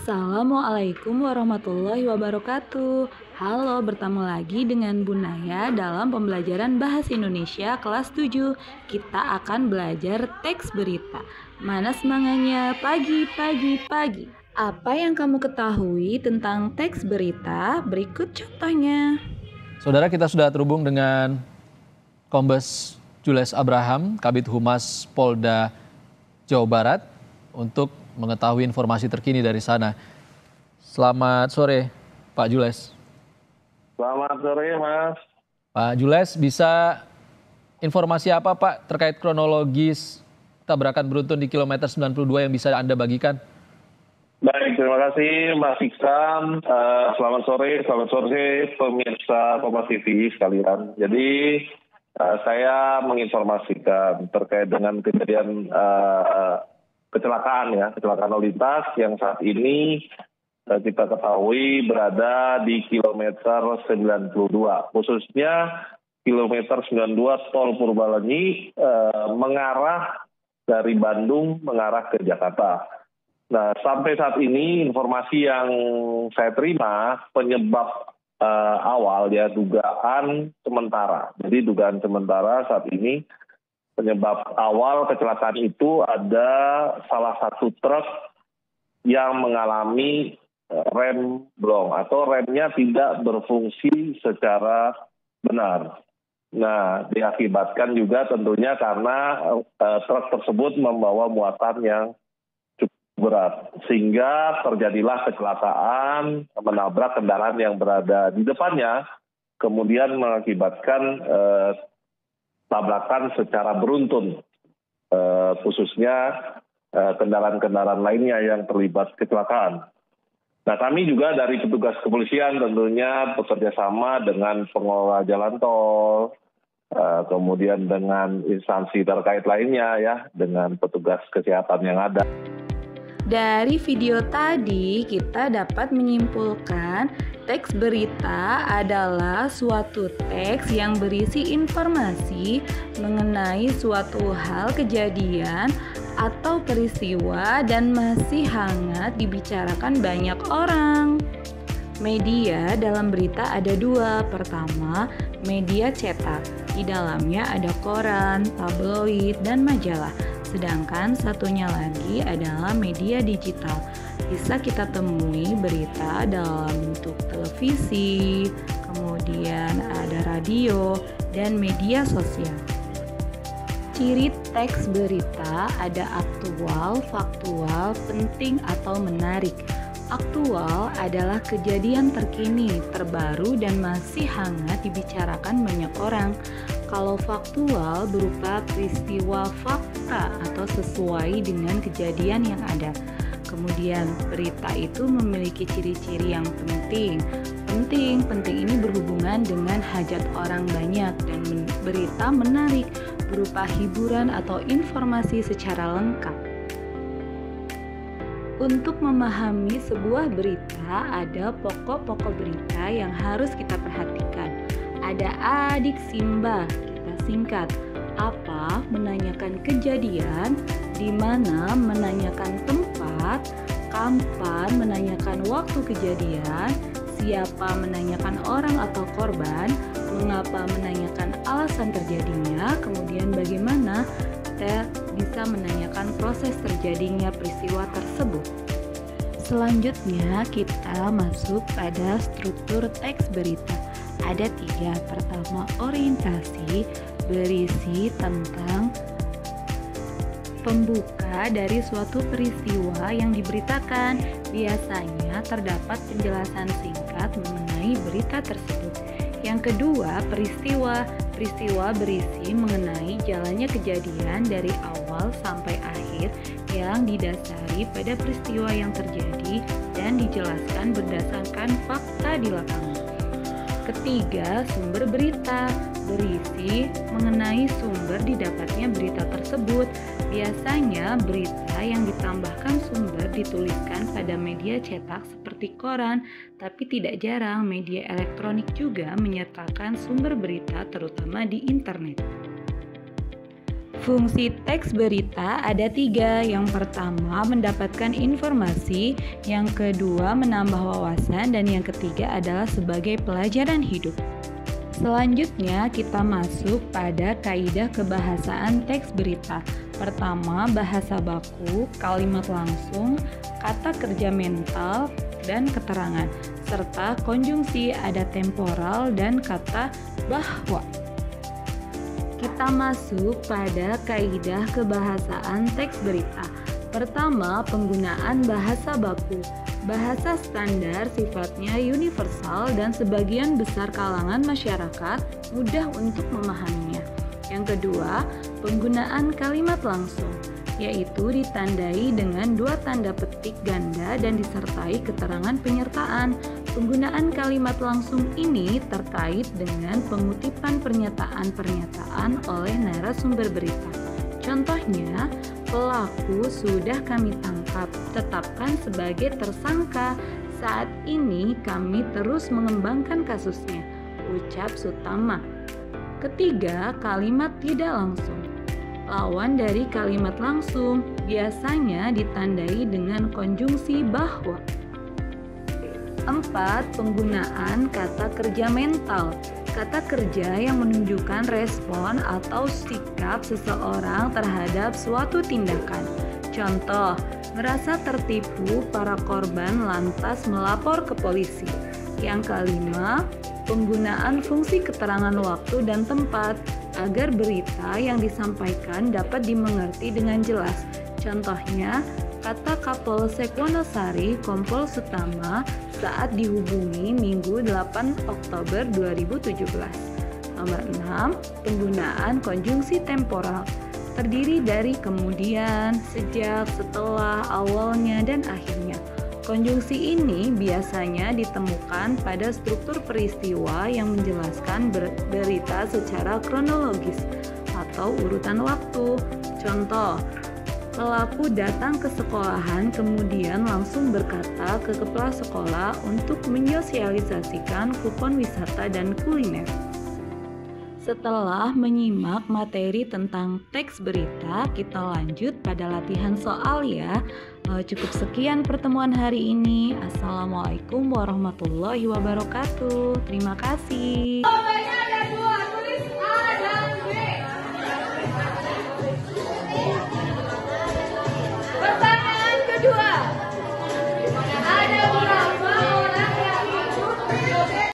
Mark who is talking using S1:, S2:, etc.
S1: Assalamualaikum warahmatullahi wabarakatuh. Halo, bertemu lagi dengan Bu Naya dalam pembelajaran Bahasa Indonesia kelas 7. Kita akan belajar teks berita. Mana semangatnya? Pagi, pagi, pagi. Apa yang kamu ketahui tentang teks berita? Berikut contohnya.
S2: Saudara, kita sudah terhubung dengan Kombes Jules Abraham, Kabid Humas Polda Jawa Barat, untuk mengetahui informasi terkini dari sana. Selamat sore, Pak Jules.
S3: Selamat sore, Mas.
S2: Pak Jules, bisa informasi apa, Pak, terkait kronologis tabrakan beruntun di kilometer 92 yang bisa Anda bagikan?
S3: Baik, terima kasih Mas Iksan. Selamat sore pemirsa Kompas TV sekalian. Jadi saya menginformasikan terkait dengan kejadian kecelakaan lalu lintas yang saat ini kita ketahui berada di kilometer 92, khususnya kilometer 92 Tol Purbalenyi mengarah dari Bandung mengarah ke Jakarta. Nah, sampai saat ini informasi yang saya terima penyebab awal dugaan sementara. Jadi dugaan sementara saat ini penyebab awal kecelakaan itu ada salah satu truk yang mengalami rem blong atau remnya tidak berfungsi secara benar. Nah, diakibatkan juga tentunya karena truk tersebut membawa muatan yang cukup berat, sehingga terjadilah kecelakaan menabrak kendaraan yang berada di depannya, kemudian mengakibatkan tabrakan secara beruntun, khususnya kendaraan-kendaraan lainnya yang terlibat kecelakaan. Nah, kami juga dari petugas kepolisian tentunya bekerja sama dengan pengelola jalan tol, kemudian dengan instansi terkait lainnya dengan petugas kesehatan yang ada.
S1: Dari video tadi, kita dapat menyimpulkan teks berita adalah suatu teks yang berisi informasi mengenai suatu hal kejadian atau peristiwa dan masih hangat dibicarakan banyak orang. Media dalam berita ada dua. Pertama, media cetak. Di dalamnya ada koran, tabloid, dan majalah. Sedangkan satunya lagi adalah media digital. Bisa kita temui berita dalam bentuk televisi, kemudian ada radio, dan media sosial. Ciri teks berita ada aktual, faktual, penting, atau menarik. Aktual adalah kejadian terkini, terbaru, dan masih hangat dibicarakan banyak orang. Kalau faktual berupa peristiwa fakta atau sesuai dengan kejadian yang ada. Kemudian berita itu memiliki ciri-ciri yang penting. Penting ini berhubungan dengan hajat orang banyak, dan berita menarik berupa hiburan atau informasi secara lengkap. Untuk memahami sebuah berita, ada pokok-pokok berita yang harus kita perhatikan. Ada adik Simba, kita singkat. Apa? Menanyakan kejadian, di mana menanyakan tempat, kapan menanyakan waktu kejadian, siapa menanyakan orang atau korban, mengapa menanyakan alasan terjadinya, kemudian bagaimana kita bisa menanyakan proses terjadinya peristiwa tersebut. Selanjutnya kita masuk pada struktur teks berita. Ada 3. Pertama, orientasi, berisi tentang pembuka dari suatu peristiwa yang diberitakan. Biasanya terdapat penjelasan singkat mengenai berita tersebut. Yang kedua, peristiwa. Peristiwa berisi mengenai jalannya kejadian dari awal sampai akhir yang didasari pada peristiwa yang terjadi dan dijelaskan berdasarkan fakta di lapangan. Ketiga, sumber berita. Berisi mengenai sumber didapatnya berita tersebut. Biasanya berita yang ditambahkan sumber dituliskan pada media cetak seperti koran, tapi tidak jarang media elektronik juga menyertakan sumber berita terutama di internet. Fungsi teks berita ada 3. Yang pertama, mendapatkan informasi. Yang kedua, menambah wawasan. Dan yang ketiga adalah sebagai pelajaran hidup. Selanjutnya, kita masuk pada kaidah kebahasaan teks berita. Pertama, bahasa baku, kalimat langsung, kata kerja mental, dan keterangan. Serta konjungsi ada temporal dan kata bahwa. Kita masuk pada kaidah kebahasaan teks berita. Pertama, penggunaan bahasa baku. Bahasa standar sifatnya universal dan sebagian besar kalangan masyarakat mudah untuk memahaminya. Yang kedua, penggunaan kalimat langsung, yaitu ditandai dengan 2 tanda petik ganda dan disertai keterangan penyertaan. Penggunaan kalimat langsung ini terkait dengan pengutipan pernyataan-pernyataan oleh narasumber berita. Contohnya, pelaku sudah kami tangkap, tetapkan sebagai tersangka. Saat ini kami terus mengembangkan kasusnya, ucap Sutama. Ketiga, kalimat tidak langsung. Lawan dari kalimat langsung biasanya ditandai dengan konjungsi bahwa. 4. Penggunaan kata kerja mental. Kata kerja yang menunjukkan respon atau sikap seseorang terhadap suatu tindakan. Contoh, merasa tertipu, para korban lantas melapor ke polisi. Yang kelima, penggunaan fungsi keterangan waktu dan tempat agar berita yang disampaikan dapat dimengerti dengan jelas. Contohnya, kata Kapolsek Wonosari Kompol Sutama saat dihubungi Minggu 8 Oktober 2017. Nomor 6, penggunaan konjungsi temporal. Terdiri dari kemudian, sejak, setelah, awalnya, dan akhirnya. Konjungsi ini biasanya ditemukan pada struktur peristiwa yang menjelaskan berita secara kronologis atau urutan waktu. Contoh, pelaku datang ke sekolahan kemudian langsung berkata ke kepala sekolah untuk menyosialisasikan kupon wisata dan kuliner. Setelah menyimak materi tentang teks berita, kita lanjut pada latihan soal ya. Cukup sekian pertemuan hari ini. Assalamualaikum warahmatullahi wabarakatuh. Terima kasih.
S4: Pertanyaan kedua. Ada berapa orang yang ikut periode?